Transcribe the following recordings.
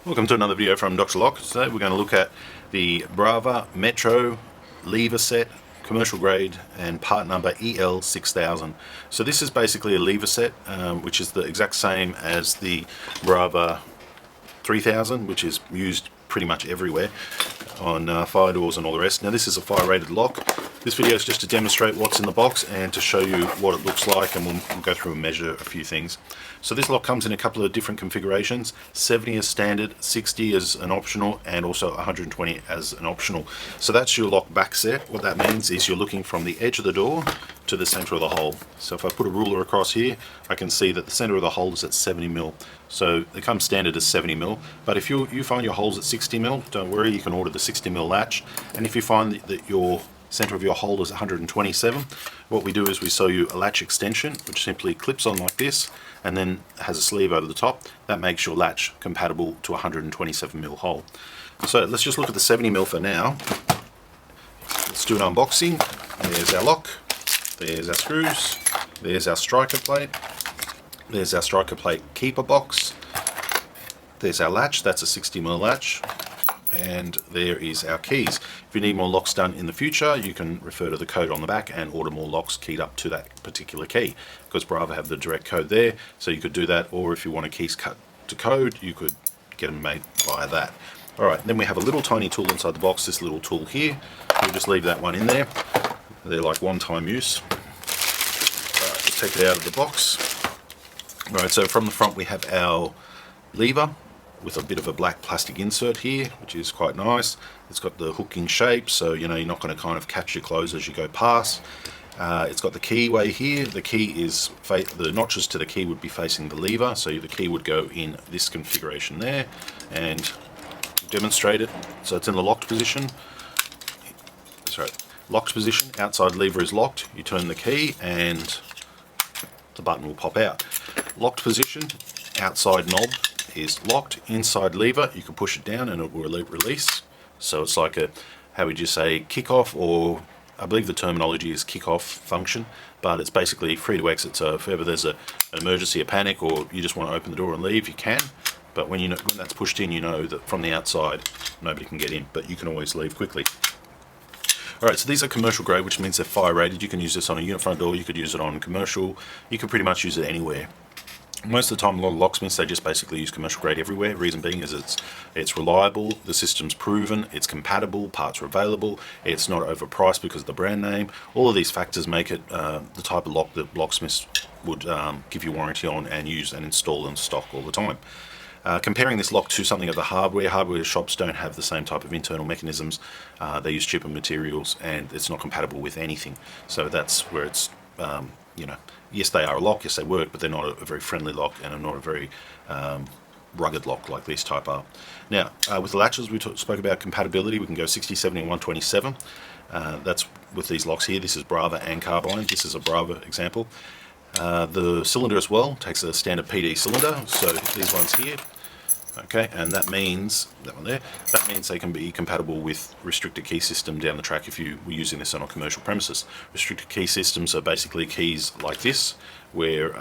Welcome to another video from Dr. Lock. Today we're going to look at the BRAVA Metro Leverset commercial grade and part number EL6000. So this is basically a Leverset, which is the exact same as the BRAVA 3000, which is used pretty much everywhere on fire doors and all the rest. Now this is a fire rated lock. This video is just to demonstrate what's in the box and to show you what it looks like, and we'll go through and measure a few things. So this lock comes in a couple of different configurations: 70 as standard, 60 as an optional, and also 120 as an optional. So that's your lock back set. What that means is you're looking from the edge of the door to the center of the hole. So if I put a ruler across here, I can see that the center of the hole is at 70 mil. So it comes standard as 70 mil, but if you find your holes at 60 mil, don't worry, you can order the 60 mil latch. And if you find that your center of your hole is 127, what we do is we sew you a latch extension, which simply clips on like this and then has a sleeve over the top. That makes your latch compatible to a 127 mil hole. So let's just look at the 70 mil for now. Let's do an unboxing. There's our lock, there's our screws, there's our striker plate, there's our striker plate keeper box, there's our latch, that's a 60 mil latch, and there is our keys. If you need more locks done in the future, you can refer to the code on the back and order more locks keyed up to that particular key, because BRAVA have the direct code there, so you could do that. Or if you want a keys cut to code, you could get them made via that. Alright, then we have a little tiny tool inside the box, this little tool here. We'll just leave that one in there. They're like one-time use. Alright, just take it out of the box. Alright, so from the front we have our lever with a bit of a black plastic insert here, which is quite nice. It's got the hooking shape, so you know you're not going to kind of catch your clothes as you go past. It's got the keyway here. The key is, the notches to the key would be facing the lever, so the key would go in this configuration there, and demonstrate it. So it's in the locked position. Sorry, locked position. Outside lever is locked. You turn the key and the button will pop out. Locked position. Outside knob is locked. Inside lever, you can push it down and it will release. So it's like a, how would you say, kick-off, or I believe the terminology is kick-off function, but it's basically free to exit. So if ever there's an emergency, a panic, or you just want to open the door and leave, you can. But when when that's pushed in, you know that from the outside nobody can get in, but you can always leave quickly. Alright, so these are commercial grade, which means they're fire rated. You can use this on a unit front door, you could use it on commercial, you can pretty much use it anywhere. Most of the time, a lot of locksmiths, they just basically use commercial grade everywhere. Reason being is it's reliable, the system's proven, it's compatible, parts are available, it's not overpriced because of the brand name. All of these factors make it the type of lock that locksmiths would give you warranty on and use and install in stock all the time. Comparing this lock to something of the hardware shops don't have the same type of internal mechanisms. They use cheaper materials and it's not compatible with anything. So that's where it's, you know, yes they are a lock, yes they work, but they're not a very friendly lock and are not a very rugged lock like these type are. Now with the latches we spoke about compatibility. We can go 60, 70 and 127. That's with these locks here. This is BRAVA and carbine. This is a BRAVA example. The cylinder as well takes a standard PD cylinder, so these ones here, okay, and that means, that one there, that means they can be compatible with restricted key system down the track if you were using this on a commercial premises. Restricted key systems are basically keys like this, where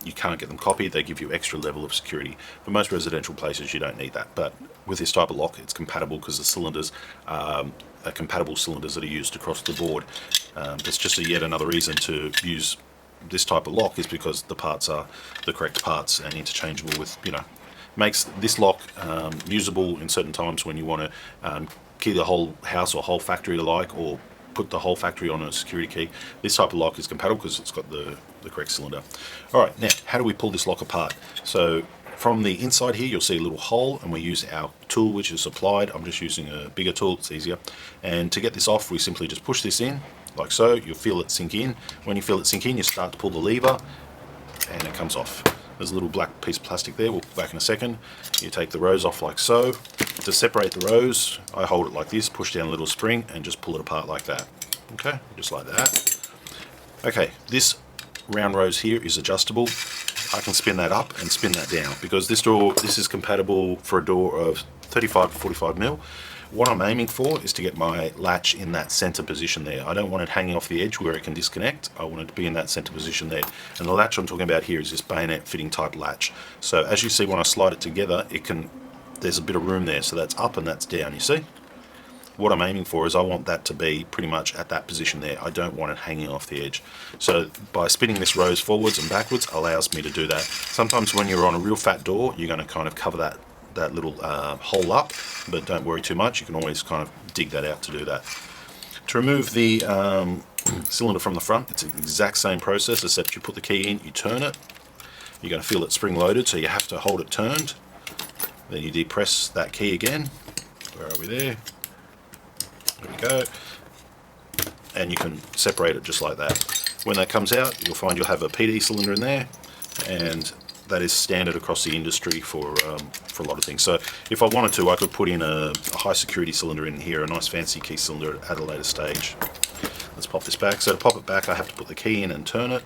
you can't get them copied. They give you extra level of security. For most residential places you don't need that, but with this type of lock it's compatible because the cylinders are compatible cylinders that are used across the board. It's just yet another reason to use this type of lock, is because the parts are the correct parts and interchangeable with, you know, makes this lock usable in certain times when you want to key the whole house or whole factory alike, or put the whole factory on a security key. This type of lock is compatible because it's got the correct cylinder. Alright, now how do we pull this lock apart? So from the inside here you'll see a little hole, and we use our tool which is supplied. I'm just using a bigger tool, it's easier. And to get this off we simply just push this in like so. You'll feel it sink in. When you feel it sink in, you start to pull the lever and it comes off. There's a little black piece of plastic there, we'll be back in a second. You take the rose off like so. To separate the rose, I hold it like this, push down a little spring and just pull it apart like that. Okay, just like that. Okay, this round rose here is adjustable. I can spin that up and spin that down, because this is compatible for a door of 35 to 45 mil. What I'm aiming for is to get my latch in that center position there. I don't want it hanging off the edge where it can disconnect. I want it to be in that center position there. And the latch I'm talking about here is this bayonet fitting type latch. So as you see, when I slide it together, it can there's a bit of room there, so that's up and that's down, you see. What I'm aiming for is I want that to be pretty much at that position there. I don't want it hanging off the edge. So by spinning this rose forwards and backwards allows me to do that. Sometimes when you're on a real fat door, you're going to kind of cover that little hole up, but don't worry too much. You can always kind of dig that out to do that. To remove the cylinder from the front, it's the exact same process, except you put the key in, you turn it. You're going to feel it spring loaded, so you have to hold it turned. Then you depress that key again. Where are we there? There we go. And you can separate it just like that. When that comes out, you'll find you'll have a PD cylinder in there, and that is standard across the industry for a lot of things. So if I wanted to, I could put in a high security cylinder in here, a nice fancy key cylinder at a later stage. Let's pop this back. So to pop it back, I have to put the key in and turn it.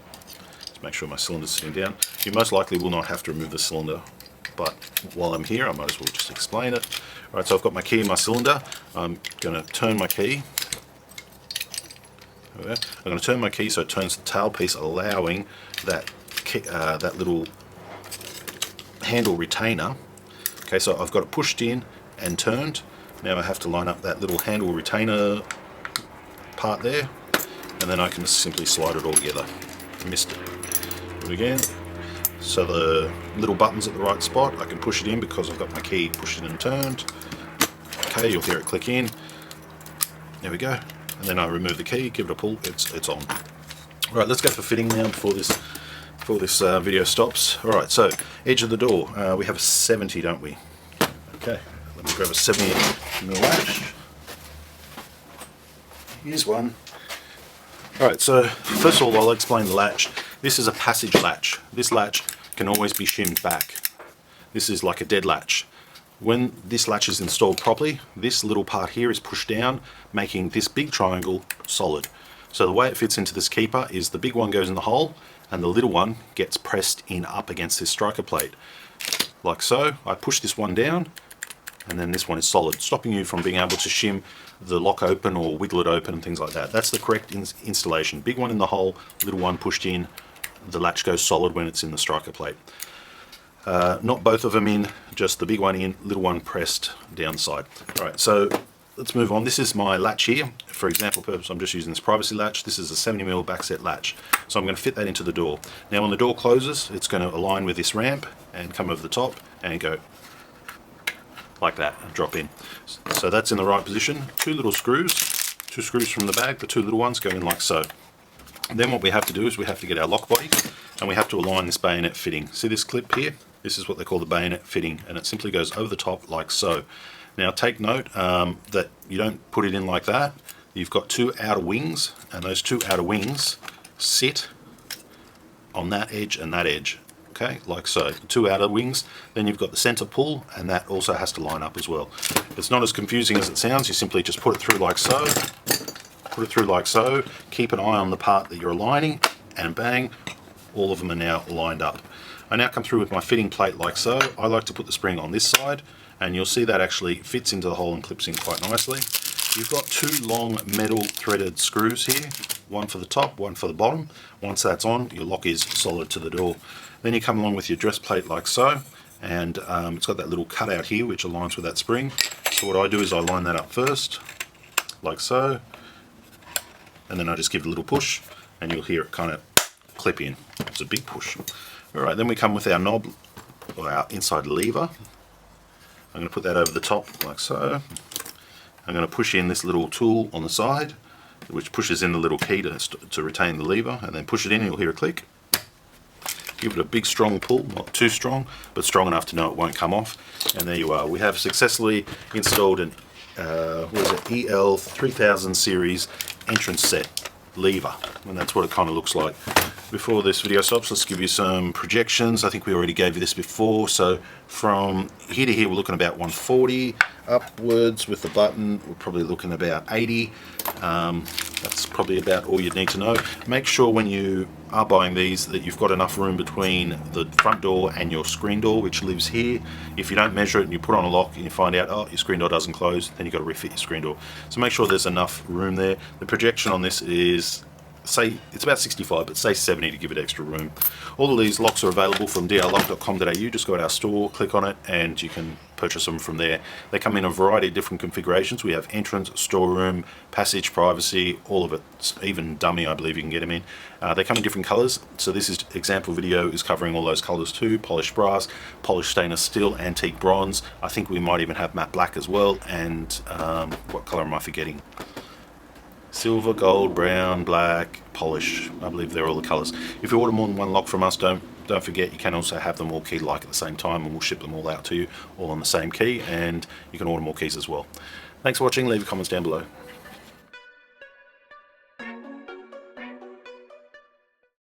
Let's make sure my cylinder's sitting down. You most likely will not have to remove the cylinder, but while I'm here, I might as well just explain it. All right, so I've got my key in my cylinder. I'm going to turn my key. I'm going to turn my key so it turns the tail piece, allowing that little handle retainer. Okay, so I've got it pushed in and turned. Now I have to line up that little handle retainer part there, and then I can just simply slide it all together. Missed it. Do it again. So the little button's at the right spot. I can push it in because I've got my key pushed in and turned. Okay, you'll hear it click in. There we go. And then I remove the key, give it a pull. It's on. All right, let's go for fitting now before this video stops. All right, so edge of the door. We have a 70, don't we? Okay, let me grab a 70mm latch. Here's one. All right, so first of all, I'll explain the latch. This is a passage latch. This latch can always be shimmed back. This is like a dead latch. When this latch is installed properly, this little part here is pushed down, making this big triangle solid. So the way it fits into this keeper is the big one goes in the hole and the little one gets pressed in up against this striker plate. Like so. I push this one down and then this one is solid, stopping you from being able to shim the lock open or wiggle it open and things like that. That's the correct installation. Big one in the hole, little one pushed in, the latch goes solid when it's in the striker plate. Not both of them in, just the big one in, little one pressed downside. Alright, so let's move on. This is my latch here. For example purpose, I'm just using this privacy latch. This is a 70mm backset latch. So I'm going to fit that into the door. Now when the door closes, it's going to align with this ramp and come over the top and go like that and drop in. So that's in the right position. Two screws from the bag, the two little ones go in like so. And then what we have to do is we have to get our lock body and we have to align this bayonet fitting. See this clip here? This is what they call the bayonet fitting, and it simply goes over the top like so. Now take note that you don't put it in like that. You've got two outer wings, and those two outer wings sit on that edge and that edge. Okay, like so. The two outer wings, then you've got the center pull, and that also has to line up as well. It's not as confusing as it sounds. You simply just put it through like so. Put it through like so. Keep an eye on the part that you're aligning, and bang, all of them are now lined up. I now come through with my fitting plate like so. I like to put the spring on this side, and you'll see that actually fits into the hole and clips in quite nicely. You've got two long metal threaded screws here, one for the top, one for the bottom. Once that's on, your lock is solid to the door. Then you come along with your dress plate like so, and it's got that little cutout here which aligns with that spring. So what I do is I line that up first, like so, and then I just give it a little push, and you'll hear it kind of clip in. It's a big push. Alright, then we come with our knob, or our inside lever. I'm going to put that over the top like so. I'm going to push in this little tool on the side, which pushes in the little key to retain the lever, and then push it in and you'll hear a click. Give it a big strong pull, not too strong, but strong enough to know it won't come off. And there you are. We have successfully installed an EL6000 series entrance set lever, and that's what it kind of looks like. Before this video stops, let's give you some projections. I think we already gave you this before. So from here to here, we're looking about 140. Upwards with the button, we're probably looking about 80. That's probably about all you'd need to know. Make sure when you are buying these that you've got enough room between the front door and your screen door, which lives here. If you don't measure it and you put on a lock and you find out, oh, your screen door doesn't close, then you've got to refit your screen door. So make sure there's enough room there. The projection on this is say it's about 65, but say 70 to give it extra room. All of these locks are available from drlock.com.au. Just go to our store, click on it, and you can purchase them from there. They come in a variety of different configurations. We have entrance, storeroom, passage, privacy, all of it, even dummy I believe you can get them in. They come in different colors, so this is example video is covering all those colors too: polished brass, polished stainless steel, antique bronze. I think we might even have matte black as well, and what color am I forgetting? Silver, gold, brown, black, polish. I believe they're all the colors. If you order more than one lock from us, don't forget you can also have them all keyed like at the same time, and we'll ship them all out to you all on the same key, and you can order more keys as well. Thanks for watching. Leave your comments down below.